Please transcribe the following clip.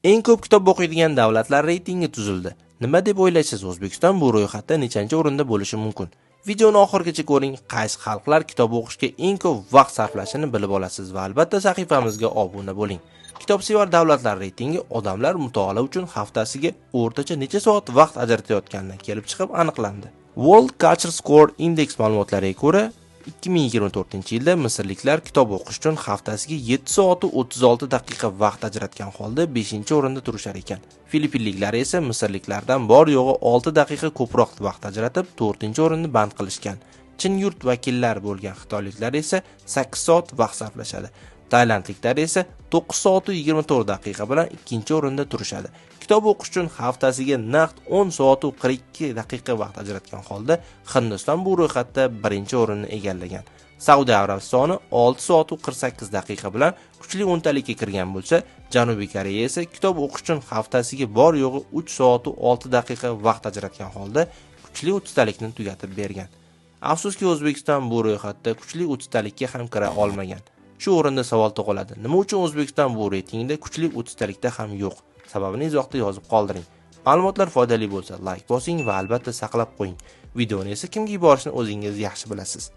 Eng ko'p kitob o'qiydigan davlatlar reytingi tuzildi. Nima deb o'ylaysiz, O'zbekiston bu ro'yxatda nechanchi o'rinda bo'lishi mumkin? Videoni oxirigacha ko'ring, qaysi xalqlar kitob o'qishga eng ko'p vaqt sarflashini bilib olasiz va albatta sahifamizga obuna bo'ling. Kitobsevar davlatlar reytingi odamlar mutolaa uchun haftasiga o'rtacha necha soat vaqt ajratayotganidan kelib chiqib aniqlandi. World Culture Score Index ma'lumotlariga ko'ra, 2024-yilda misrliklar kitob o'qish uchun haftasiga 7 soat 36 daqiqa vaqt ajratgan holda 5-o'rinda turishar ekan. Filippinliklar esa misrliklardan bor yo'g'i 6 daqiqa ko'proq vaqt ajratib 4-o'rinni band qilishgan. Chin yurt vakillari bo'lgan xitoyliklar esa 8 soat vaqt sarflashadi. Tailandliklar esa 9 soat 24 daqiqa bilan 2-o'rinda turishadi. Kitob o'qish uchun haftasiga naqd 10 soat 42 daqiqa vaqt ajratgan holda Hindiston bu ro'yxatda 1-o'rinni egallagan. Saudiya Arabistoni 6 soat 48 daqiqa bilan kuchli 10talikka kirgan bo'lsa, Janubiy Koreya esa kitob o'qish uchun haftasiga bor yo'g'i 3 soat 6 daqiqa vaqt ajratgan holda kuchli 30talikni tugatib bergan. Afsuski, O'zbekiston bu ro'yxatda kuchli 30talikka ham kira olmagan. Shu o'rinda savol tug'iladi. Nima uchun O'zbekiston bu reytingda kuchli 30talikda ham yo'q? Sababini izohda yozib qoldiring. Ma'lumotlar foydali bo'lsa, like bosing va albatta saqlab qo'ying. Videoni esa kimga yuborishni o'zingiz yaxshi bilasiz.